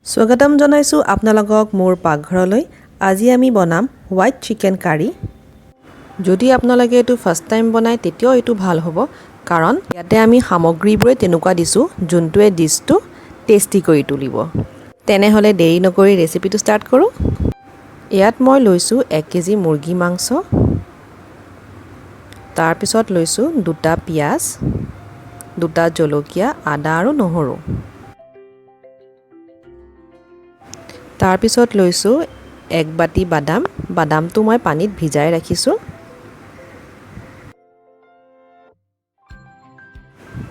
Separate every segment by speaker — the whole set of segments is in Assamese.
Speaker 1: স্বাগতম জনাইছো আপোনালোকক মোৰ পাকঘৰলৈ। আজি আমি বনাম হোৱাইট চিকেন কাৰী। যদি আপোনালোকে এটো ফাৰ্স্ট টাইম বনায় তেতিয়াও এটো ভাল হ'ব, কাৰণ ইয়াতে আমি সামগ্ৰীবোৰ তেনেকুৱা দিছো যোনটোৱে ডিশটো টেষ্টি কৰি তুলিব। তেনেহলে দেৰি নকৰি ৰেচিপিটো ষ্টাৰ্ট কৰো। ইয়াত মই লৈছো 1 কেজি মুৰ্গী মাংস, তাৰ পিছত লৈছো 2টা পিয়াজ, 2টা জলকীয়া, আদা আৰু নহৰু। তাৰ পিছত লৈছো 1 বাটি বাদাম। বাদামটো মই পানীত ভিজাই ৰাখিছো।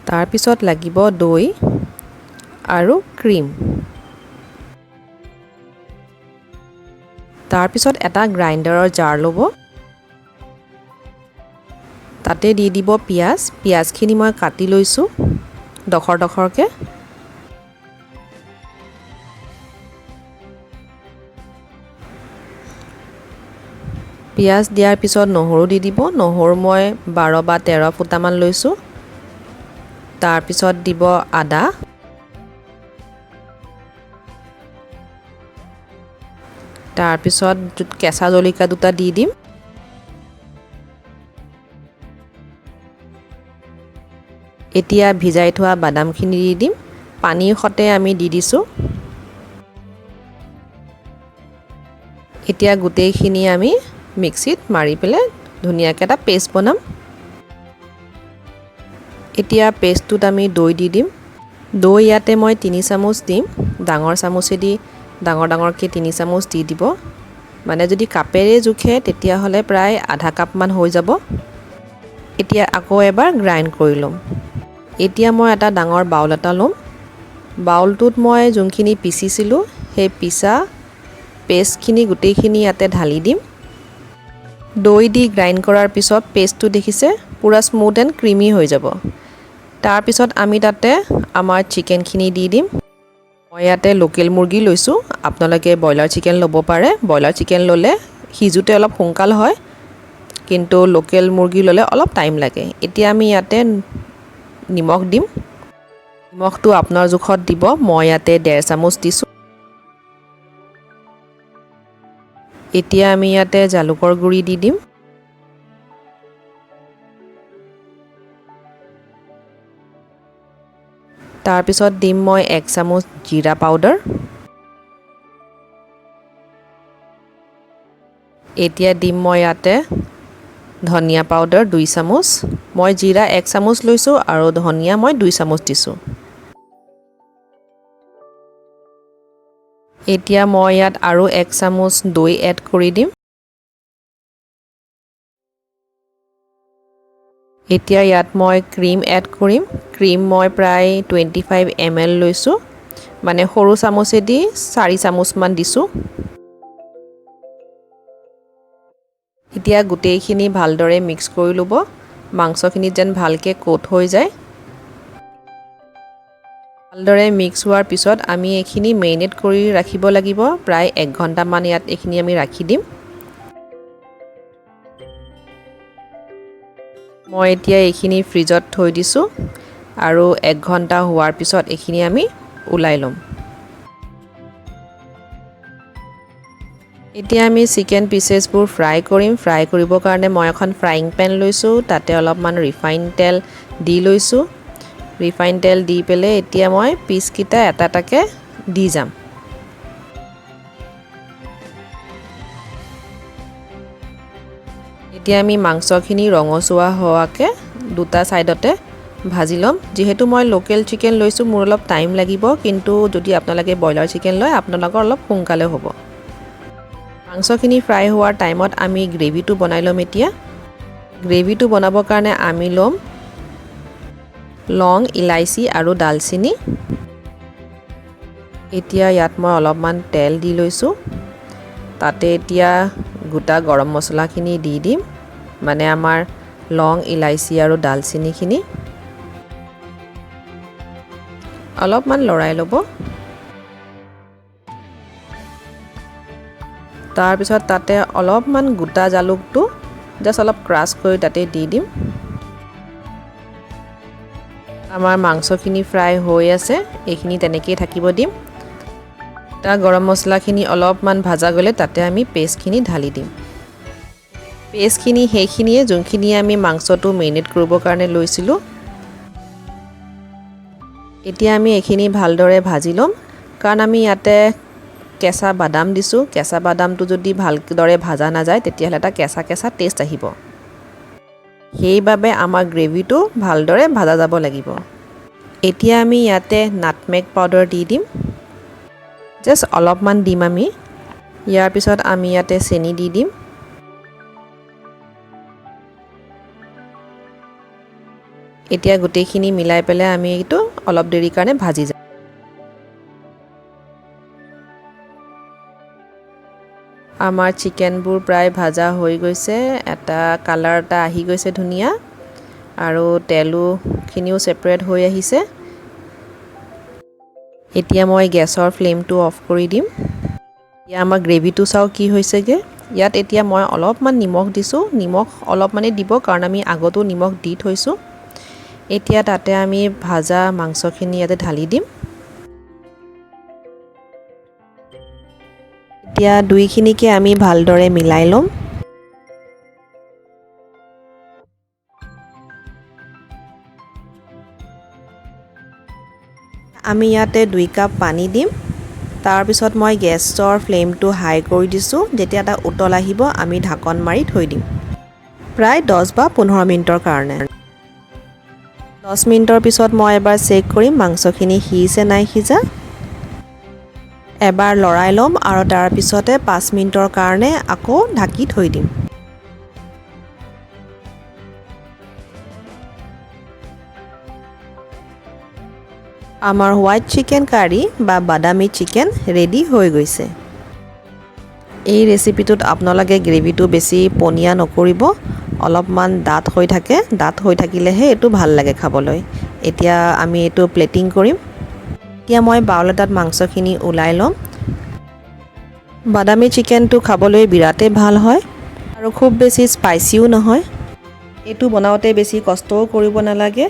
Speaker 1: তাৰ পিছত লাগিব দৈ আৰু ক্ৰীম। তাৰ পিছত এটা গ্ৰাইণ্ডাৰৰ জার ল'ব। তাতে দি দিব পিয়াজ। পিয়াজখিনি মই কাটি লৈছো ডখৰ ডখৰকে। পিয়াজ দিয়াৰ পিছত নহৰু দি দিব। নহৰু মই 12 বা 13 ফুটামান লৈছো। তাৰ পিছত দিব আদা, তাৰ পিছত কেঁচা জলকীয়া 2টা দি দিম। এতিয়া ভিজাই থোৱা বাদামখিনি দি দিম। পানীৰ সতে আমি দি দিছো। এতিয়া গোটেইখিনি আমি মিক্সিত মাৰি পেলে ধুনীয়াকৈ এটা পেষ্ট বনাম। এতিয়া পেষ্টটোত আমি দৈ দি দিম। দৈ ইয়াতে মই 3 চামুচ দিম। ডাঙৰ চামুচেদি ডাঙৰকৈ 3 চামুচ দি দিব। মানে যদি কাপেৰে জুখে তেতিয়া হলে প্ৰায় আধা কাপ মান হৈ যাব। এতিয়া আকৌ এবাৰ গ্ৰাইণ্ড কৰি লম। এতিয়া মই এটা ডাঙৰ বাউল এটা লম। বাউলটোত মই যোনখিনি পিচিছিলো সেই পিসা পেষ্টখিনি গোটেইখিনি ইয়াতে ঢালি দিম। দৈ দি গ্ৰাইণ্ড কৰাৰ পিছত পেষ্টটো দেখিছে পুৰা স্মুথ এণ্ড ক্ৰিমি হৈ যাব। তাৰ পিছত আমি তাতে আমাৰ চিকেনখিনি দি দিম। মই ইয়াতে লোকেল মুৰ্গী লৈছো। আপোনালোকে ব্ৰইলাৰ চিকেন ল'ব পাৰে। ব্ৰইলাৰ চিকেন ল'লে সিজুতে অলপ সোনকাল হয়, কিন্তু লোকেল মুৰ্গী ল'লে অলপ টাইম লাগে। এতিয়া আমি ইয়াতে নিমখ দিম। নিমখটো আপোনাৰ জোখত দিব। মই ইয়াতে 1.5 চামুচ দিছো। এতিয়া আমি ইয়াতে জালুকৰ গুৰি দি দিম। তাৰ পিছত দিম মই 1 চামুচ জিৰা পাউডাৰ। এতিয়া দিম মই ইয়াতে ধনিয়া পাউডাৰ 2 চামুচ। মই জিৰা 1 চামুচ লৈছো আৰু ধনিয়া মই 2 চামুচ দিছো। এতিয়া মই ইয়াত আৰু 1 চামুচ দৈ এড কৰি দিম। এতিয়া ইয়াত মই ক্ৰীম এড কৰিম। ক্ৰীম মই প্ৰায় 25 ml লৈছো। মানে সৰু চামুচেদি 4 চামুচ মান দিছো। এতিয়া গোটেইখিনি ভালদৰে মিক্স কৰি লব। মাংসখিনি যেন ভালকে কোট হৈ যায়। ভালদৰে মিক্স হোৱাৰ পিছত আমি এইখিনি মেৰিনেট কৰি ৰাখিব লাগিব। প্ৰায় 1 ঘণ্টা মান ইয়াত এইখিনি আমি ৰাখি দিম। মই এতিয়া এইখিনি ফ্ৰিজত থৈ দিছো আৰু 1 ঘণ্টা হোৱাৰ পিছত এইখিনি আমি উলাই লম। এতিয়া আমি চিকেন পিচেছবোৰ ফ্ৰাই কৰিম। ফ্ৰাই কৰিবৰ কাৰণে মই এখন ফ্ৰাইং পেন লৈছো। তাতে অলপমান ৰিফাইন তেল দি লৈছো। ৰিফাইন তেল দি পেলে এতিয়া মই পিচ কিটা এটা এটাকে দি যাম। এতিয়া আমি মাংসখিনি ৰঙচুৱা হোৱাকে 2টা সাইডতে ভাজি লম। যেহেতু মই লোকেল চিকেন লৈছো মোৰ অলপ টাইম লাগিব, কিন্তু যদি আপোনালোকে ব্ৰইলাৰ চিকেন লয় আপোনালোকৰ অলপ সোনকালে হ'ব। মাংসখিনি ফ্ৰাই হোৱাৰ টাইমত আমি গ্ৰেভিটো বনাই লম। এতিয়া গ্ৰেভিটো বনাবৰ কাৰণে আমি লম লং, ইলাইচি আৰু দালচিনি। এতিয়া ইয়াত মই অলপমান তেল দি লৈছো। তাতে এতিয়া গোটা গৰম মছলাখিনি দি দিম। মানে আমাৰ লং, ইলাইচি আৰু দালচিনিখিনি অলপমান লৰাই ল'ব। তাৰ পিছত তাতে অলপমান গোটা জালুকটো জাস্ট অলপ ক্ৰাছ কৰি তাতে দি দিম। আমাৰ মাংসখিনি ফ্ৰাই হৈ আছে। এইখিনি তেনেকৈ থাকিব দিম। তাৰ গৰম মছলাখিনি অলপমান ভাজা গ'লে তাতে আমি পেষ্টখিনি ঢালি দিম পেষ্টখিনি সেইখিনিয়ে যোনখিনি আমি মাংসটো মেৰিনেট কৰিবৰ কাৰণে লৈছিলোঁ এতিয়া আমি এইখিনি ভালদৰে ভাজি ল'ম কাৰণ আমি ইয়াতে কেঁচা বাদাম দিছোঁ কেঁচা বাদামটো যদি ভালদৰে ভাজা নাযায় তেতিয়াহ'লে এটা কেঁচা কেঁচা টেষ্ট আহিব সেইবাবে আমাৰ গ্ৰেভিটো ভালদৰে ভাজা যাব লাগিব এতিয়া আমি ইয়াতে নাটমেগ পাউডাৰ দি দিম জাষ্ট অলপমান দিম আমি ইয়াৰ পিছত আমি ইয়াতে চেনি দি দিম এতিয়া গোটেইখিনি মিলাই পেলাই আমি এইটো অলপ দেৰি কাৰণে ভাজি যাম আমাৰ চিকেনবোৰ প্ৰায় ভাজা হৈ গৈছে এটা কালাৰ এটা আহি গৈছে ধুনীয়া আৰু তেলখিনিও সেপাৰেট হৈ আহিছে এতিয়া মই গেছৰ ফ্লেমটো অফ কৰি দিম এতিয়া আমাৰ গ্ৰেভিটো চাও কি হৈছেগে ইয়াত এতিয়া মই অলপমান নিমখ দিছোঁ নিমখ অলপমানে দিব কাৰণ আমি আগতো নিমখ দি থৈছোঁ এতিয়া তাতে আমি ভাজা মাংসখিনি ইয়াতে ঢালি দিম এতিয়া দুইখিনিকে আমি ভালদৰে মিলাই ল'ম আমি ইয়াতে 2 কাপ পানী দিম তাৰ পিছত মই গেছৰ ফ্লেমটো হাই কৰি দিছোঁ যেতিয়া এটা উতল আহিব আমি ঢাকন মাৰি থৈ দিম প্ৰায় 10 বা 15 মিনিটৰ কাৰণে 10 মিনিটৰ পিছত মই এবাৰ চেক কৰিম মাংসখিনি সিজিছে নাই সিজা এবাৰ লৰাই ল'ম আৰু তাৰ পিছতে 5 মিনিটৰ কাৰণে আকৌ ঢাকি থৈ দিম আমাৰ হোৱাইট চিকেন কাৰি বা বাদামী চিকেন ৰেডি হৈ গৈছে এই ৰেচিপিটোত আপোনালোকে গ্ৰেভিটো বেছি পনিয়া নকৰিব অলপমান ডাঠ হৈ থাকে ডাঠ হৈ থাকিলেহে এটো ভাল লাগে খাবলৈ এতিয়া আমি এটো প্লেটিং কৰিম এতিয়া মই বাউল এটাত মাংসখিনি উলাই লম বাদামী চিকেনটো খাবলৈ বিৰাতে ভাল হয় আৰু খুব বেছি স্পাইচিও নহয় এটো বনাওতে বেছি কষ্টও কৰিব নালাগে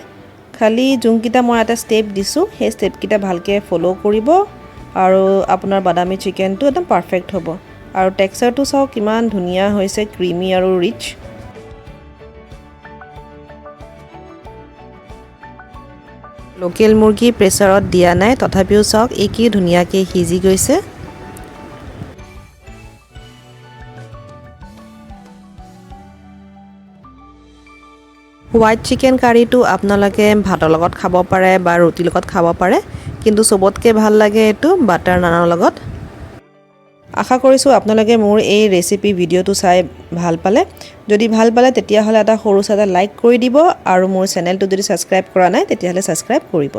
Speaker 1: খালি যোনকিটা মই এটা স্টেপ দিছোঁ সেই স্টেপকিটা ভালকে ফলো কৰিব আৰু আপোনাৰ বাদামী চিকেনটো একদম পাৰফেক্ট হ'ব আৰু টেক্সচাৰটো চাও কিমান ধুনীয়া হৈছে ক্ৰিমি আৰু ৰিচ লোকেল মুৰ্গী প্ৰেছাৰত দিয়া নাই তথাপিও চাওক এই কি ধুনীয়াকৈ সিজি গৈছে হোৱাইট চিকেন কাৰিটো আপোনালোকে ভাতৰ লগত খাব পাৰে বা ৰুটিৰ লগত খাব পাৰে কিন্তু সবতকে ভাল লাগে এটো বাটাৰ নানৰ লগত আশা কৰিছো আপোনালোকে মোৰ এই ৰেচিপি ভিডিওটো চাই ভাল পালে যদি ভাল পালে তেতিয়া হলে এটা সৰু সাদা লাইক কৰি দিব আৰু মোৰ চেনেলটো যদি সাবস্ক্ৰাইব কৰা নাই তেতিয়া হলে সাবস্ক্ৰাইব কৰিব